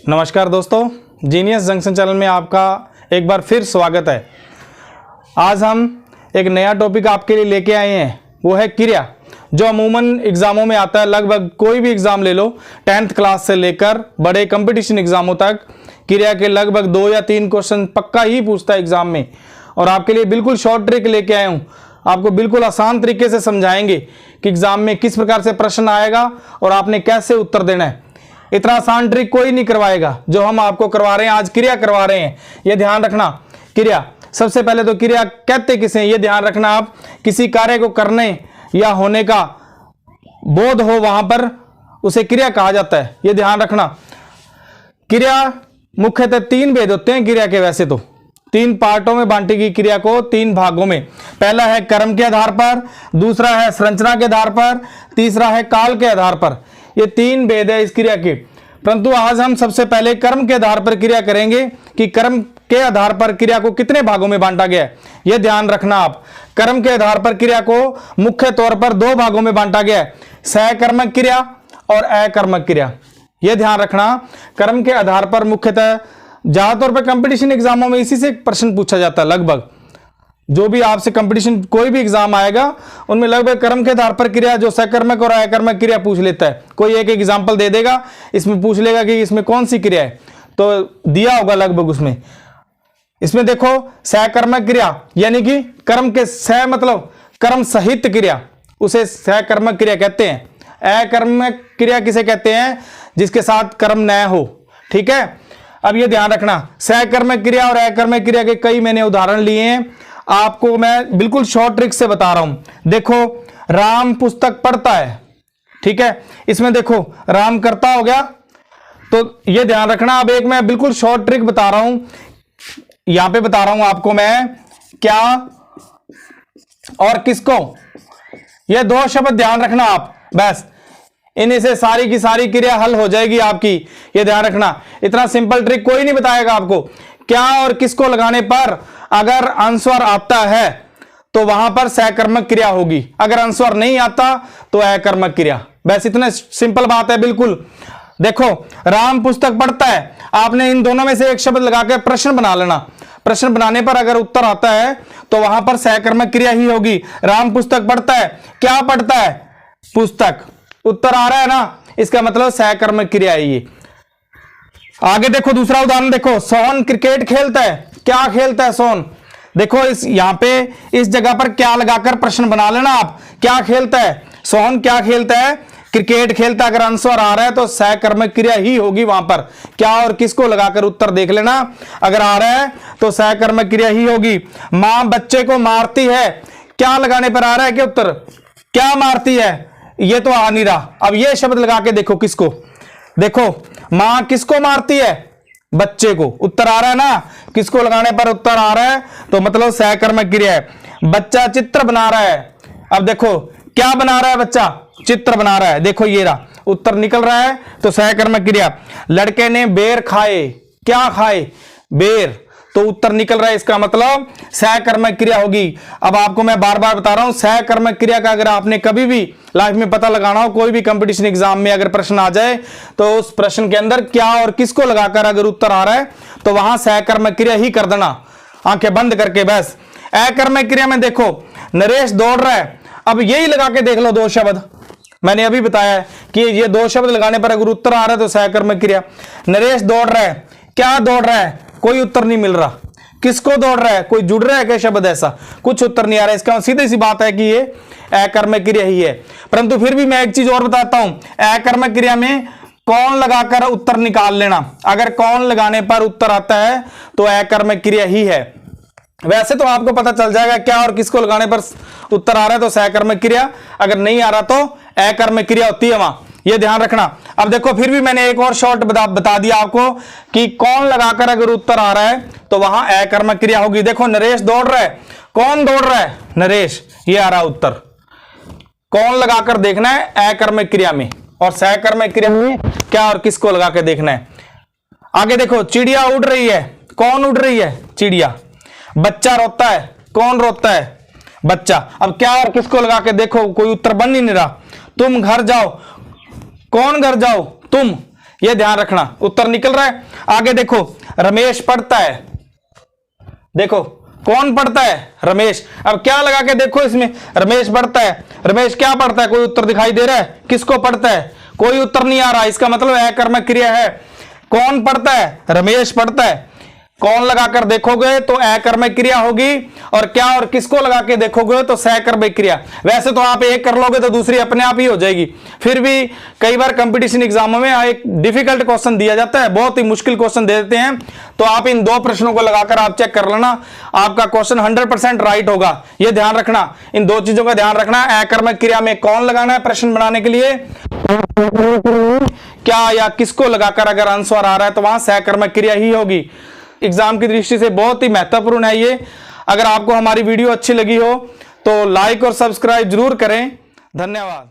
नमस्कार दोस्तों, genius junction channel में आपका एक बार फिर स्वागत है। आज हम एक नया टॉपिक आपके लिए लेके आए हैं, वो है क्रिया, जो अमूमन एग्जामों में आता है। लगभग कोई भी एग्जाम ले लो, 10th क्लास से लेकर बड़े कंपटीशन एग्जामों तक क्रिया के लगभग 2 या 3 क्वेश्चन पक्का ही पूछता है एग्जाम में। और आपके लिए बिल्कुल शॉर्ट ट्रिक लेके आया हूँ, आपको बिल्कुल आसान तरीके से समझाएंगे कि एग्जाम में किस प्रकार से प्रश्न आएगा और आपने कैसे उत्तर देना है। इतना आसान ट्रिक कोई नहीं करवाएगा जो हम आपको करवा रहे हैं। आज क्रिया करवा रहे हैं, ये ध्यान रखना। क्रिया, सबसे पहले तो क्रिया कहते किसे, ये ध्यान रखना आप। किसी कार्य को करने या होने का बोध हो, वहां पर उसे क्रिया कहा जाता है, ये ध्यान रखना। क्रिया मुख्यतः 3 भेद होते हैं क्रिया के। वैसे तो 3 पार्टों में बांटी गई क्रिया को, 3 भागों में। पहला है कर्म के आधार पर, दूसरा है संरचना के आधार पर, तीसरा है काल के आधार पर। ये 3 भेद है इस क्रिया के। परंतु आज हम सबसे पहले कर्म के आधार पर क्रिया करेंगे कि कर्म के आधार पर क्रिया को कितने भागों में बांटा गया है, यह ध्यान रखना आप। कर्म के आधार पर क्रिया को मुख्य तौर पर 2 भागों में बांटा गया है, सहकर्मक क्रिया और अकर्मक क्रिया। यह ध्यान रखना। कर्म के आधार पर मुख्यतः ज्यादातर पर कंपटीशन एग्जामों में इसी से प्रश्न पूछा जाता है। लगभग जो भी आपसे कंपटीशन कोई भी एग्जाम आएगा उनमें लगभग कर्म के आधार पर क्रिया, जो सकर्मक और अकर्मक क्रिया पूछ लेता है। कोई एक एग्जाम्पल दे देगा, इसमें पूछ लेगा कि इसमें कौन सी क्रिया है, तो दिया होगा लगभग उसमें। इसमें देखो सहकर्मक क्रिया यानी कि कर्म के सह मतलब कर्म सहित क्रिया, उसे सहकर्मक क्रिया कहते हैं। अकर्मक क्रिया किसे कहते हैं, जिसके साथ कर्म न हो। ठीक है, अब ये ध्यान रखना। सहकर्मक क्रिया और अकर्मक क्रिया के कई मैंने उदाहरण लिए हैं, आपको मैं बिल्कुल शॉर्ट ट्रिक से बता रहा हूं। देखो, राम पुस्तक पढ़ता है, ठीक है, इसमें देखो राम करता हो गया, तो ये ध्यान रखना। अब एक मैं बिल्कुल शॉर्ट ट्रिक बता रहा हूं, यहां पे बता रहा हूं आपको मैं, क्या और किसको, ये 2 शब्द ध्यान रखना आप। बस इन्हीं से सारी की सारी क्रिया हल हो जाएगी आपकी, ये ध्यान रखना। इतना सिंपल ट्रिक कोई नहीं बताएगा आपको। क्या और किसको लगाने पर अगर अनुस्वार आता है तो वहां पर सहकर्मक क्रिया होगी, अगर अनुस्वार नहीं आता तो अकर्मक क्रिया। बस इतने सिंपल बात है बिल्कुल। देखो, राम पुस्तक पढ़ता है, आपने इन दोनों में से एक शब्द लगाकर प्रश्न बना लेना। प्रश्न बनाने पर अगर उत्तर आता है तो वहां पर सहकर्मक क्रिया ही होगी। राम पुस्तक पढ़ता है, क्या पढ़ता है, पुस्तक, उत्तर आ रहा है ना, इसका मतलब सहकर्मक क्रिया है ये। आगे देखो दूसरा उदाहरण देखो, सोहन क्रिकेट खेलता है, क्या खेलता है सोहन। देखो इस यहां पे इस जगह पर क्या लगाकर प्रश्न बना लेना आप, क्या खेलता है सोहन, क्या खेलता है, क्रिकेट खेलता है। अगर आंसर आ रहा है तो सहकर्मक क्रिया ही होगी वहां पर। क्या और किसको लगाकर उत्तर देख लेना, अगर आ रहा है तो सहकर्मक क्रिया ही होगी। मां बच्चे को मारती है, क्या लगाने पर आ रहा है कि उत्तर, क्या मारती है, ये तो आ नहीं रहा। अब ये शब्द लगा के देखो किसको, देखो मां किसको मारती है, बच्चे को, उत्तर आ रहा है ना। किसको लगाने पर उत्तर आ रहा है तो मतलब सहकर्मक क्रिया है। बच्चा चित्र बना रहा है, अब देखो क्या बना रहा है बच्चा, चित्र बना रहा है, देखो ये रहा, उत्तर निकल रहा है तो सहकर्मक क्रिया। लड़के ने बेर खाए, क्या खाए, बेर, तो उत्तर निकल रहा है, इसका मतलब सहकर्मक क्रिया होगी। अब आपको मैं बार बार बता रहा हूं, सहकर्मक क्रिया का अगर आपने कभी भी लाइफ में पता लगाना हो, कोई भी कंपटीशन एग्जाम में अगर प्रश्न आ जाए तो उस प्रश्न के अंदर क्या और किसको लगाकर अगर उत्तर आ रहा है तो वहां सहकर्मक क्रिया ही कर देना, आंखें बंद करके। बस अकर्मक क्रिया में देखो, नरेश दौड़ रहा है, अब यही लगा के देख लो 2 शब्द, मैंने अभी बताया कि ये 2 शब्द लगाने पर अगर उत्तर आ रहा है तो सहकर्मक क्रिया। नरेश दौड़ रहा है, क्या दौड़ रहा है, कोई उत्तर नहीं मिल रहा। किसको दौड़ रहा है, कोई जुड़ रहा है क्या शब्द, ऐसा कुछ उत्तर नहीं आ रहा है। इसका सीधी सी बात है कि ये अकर्मक क्रिया ही है। परंतु फिर भी मैं एक चीज और बताता हूं, अकर्मक क्रिया में कौन लगाकर उत्तर निकाल लेना, अगर कौन लगाने पर उत्तर आता है तो अकर्मक क्रिया ही है। वैसे तो आपको पता चल जाएगा क्या और किसको लगाने पर उत्तर आ रहा है तो सहकर्मक क्रिया, अगर नहीं आ रहा तो अकर्मक क्रिया होती है वहां, ये ध्यान रखना। अब देखो फिर भी मैंने एक और शॉर्ट बता दिया आपको कि कौन लगाकर अगर उत्तर आ रहा है तो वहां अकर्मक क्रिया होगी। देखो नरेश दौड़ रहा है, कौन दौड़ रहा है, नरेश, ये आ रहा उत्तर। कौन लगाकर देखना है, अकर्मक क्रिया में, और सहकर्मक क्रिया में क्या और किसको लगा के देखना है। आगे देखो, चिड़िया उड़ रही है, कौन उड़ रही है, चिड़िया। बच्चा रोता है, कौन रोता है, बच्चा। अब क्या और किसको लगा के देखो, कोई उत्तर बन ही नहीं रहा। तुम घर जाओ, कौन घर जाओ, तुम। ये ध्यान रखना, उत्तर निकल रहा है। आगे देखो, रमेश पढ़ता है, देखो कौन पढ़ता है? रमेश। अब क्या लगा के देखो इसमें, रमेश पढ़ता है, रमेश क्या पढ़ता है? कोई उत्तर दिखाई दे रहा है? किसको पढ़ता है? कोई उत्तर नहीं आ रहा, इसका मतलब अकर्मक क्रिया है। कौन पढ़ता है? रमेश पढ़ता है। कौन लगाकर देखोगे तो अकर्मक क्रिया होगी, और क्या और किसको लगा के देखोगे तो सकर्मक क्रिया। वैसे तो आप एक कर लोगे तो दूसरी अपने आप ही हो जाएगी। फिर भी कई बार कंपटीशन एग्जामों में एक डिफिकल्ट क्वेश्चन दिया जाता है, बहुत ही मुश्किल क्वेश्चन दे देते हैं, तो आप इन दो प्रश्नों को लगाकर आप चेक कर लेना, आपका क्वेश्चन 100% राइट होगा। यह ध्यान रखना, इन दो चीजों का ध्यान रखना। अकर्मक क्रिया में कौन लगाना है प्रश्न बनाने के लिए, क्या या किसको लगाकर अगर आंसर आ रहा है तो वहां सकर्मक क्रिया ही होगी। एग्जाम की दृष्टि से बहुत ही महत्वपूर्ण है ये। अगर आपको हमारी वीडियो अच्छी लगी हो तो लाइक और सब्सक्राइब जरूर करें। धन्यवाद।